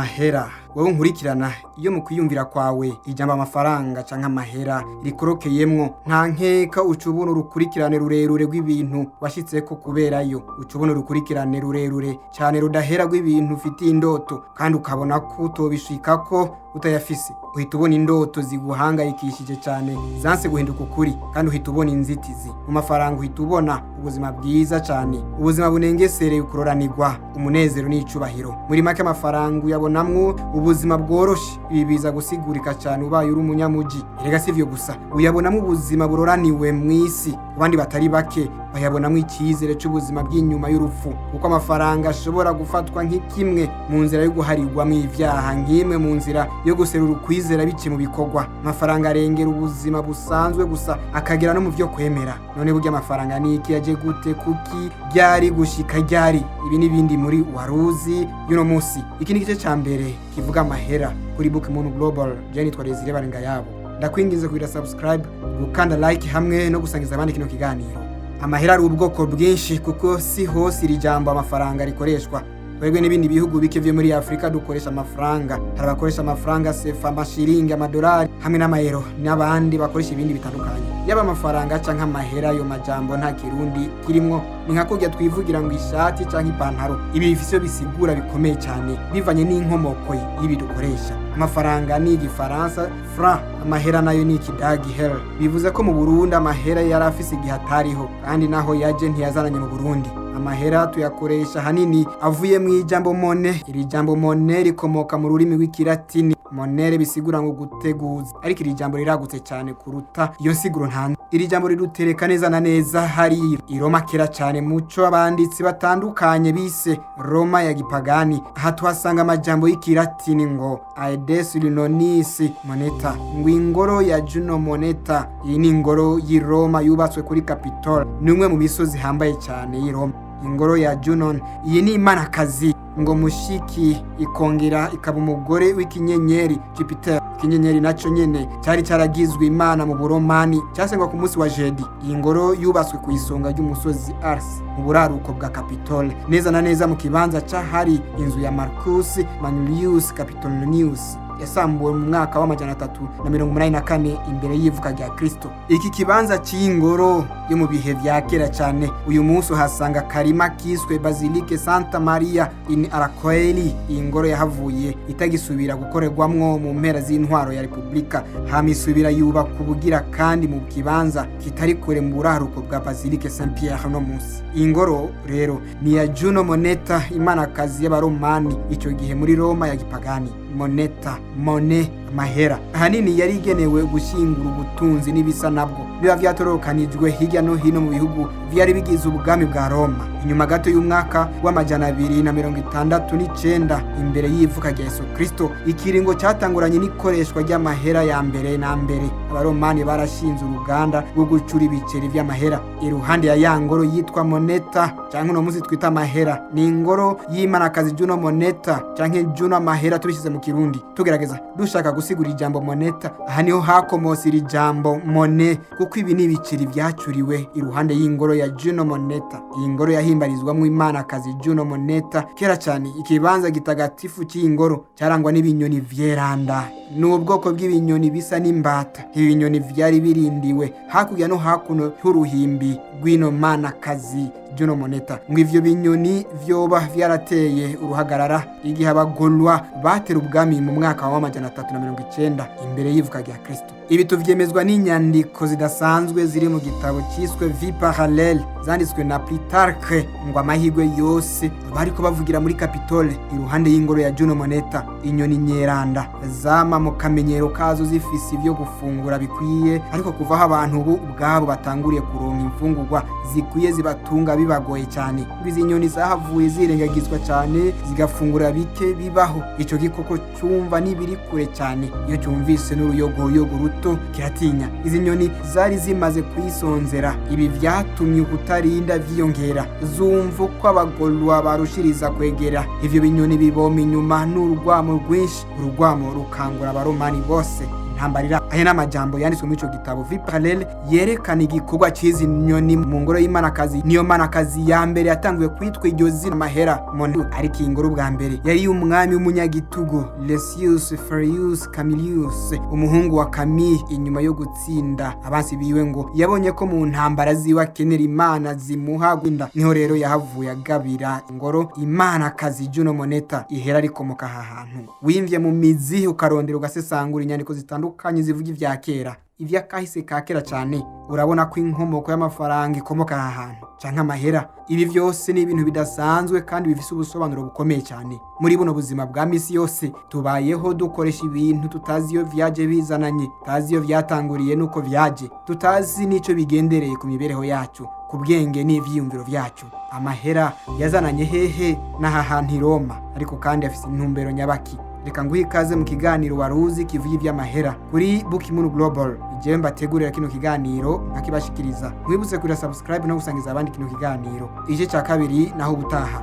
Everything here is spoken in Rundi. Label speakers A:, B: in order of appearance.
A: amahera. Wowe nkurikirana iyo mu kwiyumvira kwawe ijambo amafaranga canke amahera rikorokeyemwo nta nkeka ucubona urukurikirane rurerure rw'ibintu washitseko kuberayo, ucubona urukurikirane rurerure cane rudahera rw'ibintu ufitiye indoto kandi ukabona ko utobishikako utayafise. Uhita ubona indoto ziguhangayikishije cane zanse guhinduka ukuri kandi uhita ubona inzitizi. Mu mafaranga uhita ubona ubuzima bwiza cane, ubuzima bunengesereye ukuroranirwa, umunezero n'icubahiro. Muri make amafaranga uyabonamwo ubuzima bworoshe. Ibi biza gusigurika cane ubaye uri umunyamuji. Erega sivyo gusa, uyabonamwo ubuzima buroraniwe mw'isi, abandi batari bake bayabonamwo icyizere c'ubuzima bw'inyuma y'urupfu, kuko amafaranga ashobora gufatwa nk'ikimwe mu nzira yo guharirwamwo ivyaha, nk'imwe mu nzira yo guserura ukwizera bice mu bikorwa. Amafaranga arengera ubuzima busanzwe gusa akagera no mu vyo kwemera. None burya amafaranga ni iki, yaje gute, kuki, ryari, gushika ryari? Ibi n'ibindi muri waruzi y'uno musi. Iki ni igice ca mbere kivuga amahera kuri Book Moon Global. Je nitwa Desire Barengayabo. Ndakwinginze kugira subscribe, gukanda like hamwe no gusangiza abandi kino kiganiro. Amahera ari ubwoko bwinshi kuko si hose iri jambo amafaranga rikoreshwa. Twebwe n'ibindi bihugu bike vyo muri Afrika dukoresha amafaranga. Hari abakoresha amafaranga sefa, amashiringi, amadolari hamwe n'amayero, n'abandi bakoresha ibindi bitandukanye. Yaba amafaranga canke amahera, yo majambo nta kirundi kirimwo. Ni nka kurya twivugira ngo ishati canke ipantaro. Ibi bifise bisigura bikomeye cyane bivanye n'inkomoko y'ibi dukoresha. Amafaranga ni igifaransa franc, amahera nayo ni ikidagi hel. Bivuze ko mu Burundi amahera yari afise igihe atariho, kandi naho yaje ntiyazananye mu Burundi. Amahera tuyakoresha hanini avuye mu ijambo mone. Iri jambo mone rikomoka mu rurimi rw'ikilatini. Monere bisigura ngo guteguza, ariko iri jambo riragutse cyane kuruta iyo nsiguro ntanze. Iri jambo ridutereka neza na neza hari i Roma kera cyane, muco abanditsi batandukanye bise Roma ya gipagani. Aha tuhasanga amajambo y'ikilatini ngo aedes linonis moneta, ngo ingoro ya Juno moneta. Iyi ni ingoro y'i Roma yubatswe kuri Capitol, ni umwe mu misozi hambaye cyane y'i Roma. Ingoro ya Junon, iyi ni imanakazi ngo mushiki, ikongera ikaba umugore w'ikinyenyeri Jupiter. Ikinyenyeri naco nyene cyari caragizwe imana mu Buromani, cyasengwa ku munsi wa Jedi. Iyi ngoro yubatswe ku isonga ry'umusozi Ars mu buraruko bwa Capitol, neza na neza mu kibanza cahari inzu ya Marcus Manlius Capitolinius, yasambuwe mu mwaka wa 384 imbere y'ivuka rya Kristo. Iki kibanza c'ingoro yo mu bihe vya kera cyane, uyu munsi uhasanga karima kiswe Basilique Santa Maria in Aracoeli. Iyi ngoro yahavuye itagisubira gukorerwamwo mu mpera z'intwaro ya Republika, hamisubira yubaka ubugira kandi mu kibanza kitari kure mu buraruko bwa Basilique Saint Pierre no munsi. Iyi ngoro rero ni ya Juno moneta, imanakazi y'abaromani ico gihe muri Roma ya gipagani. Moneta, mone, amahera ahanini yari igenewe gushingura ubutunzi n'ibisa nabwo biba vyatorokanijwe hirya no hino mu bihugu vyari bigize ubwami bwa Roma. Inyuma gato y'umwaka wa 269 imbere y'ivuka rya Yesu Kristo, ikiringo cyatanguranye n'ikoreshwa ry'amahera ya mbere na mbere. Abaromani barashinze uruganda rwo gucura ibiceri vy'amahera iruhande ya ya ngoro yitwa moneta, canke no musi twita amahera. Ni ingoro y'imanakazi Juno moneta canke Juno amahera tubishize mu Kirundi. Tugerageza dushaka gusigura ijambo moneta, aha niho hakomose iri jambo mone, kuko ibi ni ibiceri vyacuriwe iruhande y'ingoro ya Juno moneta. Iyi ngoro yahimbarizwamwo imanakazi Juno moneta kera cyane. Ikibanza gitagatifu cy'ingoro cyarangwa n'ibinyoni vyeranda, n'ubwoko bw'ibinyoni bisa n'imbata. Ibinyoni vyari birindiwe hakurya no hakuno y'uruhimbi rw'ino manakazi Juno moneta. Ngo ivyo binyoni vyoba vyarateye uruhagarara igihe abagolwa batera ubwami mu mwaka wa 390 imbere y'ivuka rya Kristo. Ibi tuvyemezwa n'inyandiko zidasanzwe ziri mu gitabo cyiswe Vie Parallèle zanditswe na Plutarque. Ngo amahigwe yose bariko bavugira muri Capitole iruhande y'ingoro ya Juno moneta. Inyoni nyeranda zama mu kamenyero kazo zifise ivyo gufungura bikwiye, ariko kuvaho abantu ubu ubwabo batanguriye kuronka imfungurwa zikwiye zibatunga bibagoye cyane. Izi nyoni zahavuye zirengagizwa cyane, zigafungura bike bibaho. Ico gikoko cyumva nibiri kure cyane, iyo cyumvise n'uruyogoyogo ruto kiratinya. Izi nyoni zari zimaze kwisonzera. Ibi vyatumye ukutarinda vyiyongera, zumva ko abagolwa barushiriza kwegera. Ivyo binyoni biboma inyuma n'urugwamo rwinshi, urugwamo rukangura abaromani bose. ntambarira. Aya n'amajambo yanditswe muri ico gitabo Vie Parallèle yerekana igikorwa c'izi nyoni mu ngoro y'Imanakazi. Niyo manakazi ya mbere yatanguye kwitwa iryo zina Mahera Mondu, ariko ingoro bwa mbere yari umwami w'umunyagitugu Lucius Furius Camillus, umuhungu wa Camille. Inyuma yo gutsinda abansi biwe ngo yabonye ko mu ntambara ziwe akenera imana zimuha gwinda, niho rero yahavuye agabira ingoro Imanakazi Juno Moneta. Ihera rikomoka aha hantu wimvye mu mizi ukarondera ugasesangura inyandiko zitandukanye zivuga ivya kera, ivya kahise ka kera cyane, urabona ko inkomoko y'amafaranga ikomoka aha hantu canke amahera. Ibi vyose ni ibintu bidasanzwe kandi bifise ubusobanuro bukomeye cyane. Muri buno buzima bwa misi yose tubayeho dukoresha ibintu tutazi iyo vyaje bizananye, tutazi iyo vyatanguriye nuko vyaje, tutazi nico bigendereye ku mibereho yacu, ku bwenge n'ivyiyumviro vyacu. Amahera yazananye hehe n'aha hantu i Roma, ariko kandi afise intumbero nyabaki. Reka nguhe ikaze mu kiganiro waruzi kivuye ivy'amahera kuri Bukimunu Global. Ijewe mbategurira kino kiganiro nkakibashikiriza. Mwibutse kuri subscribe no gusangiza abandi kino kiganiro. Igice ca kabiri naho ubutaha.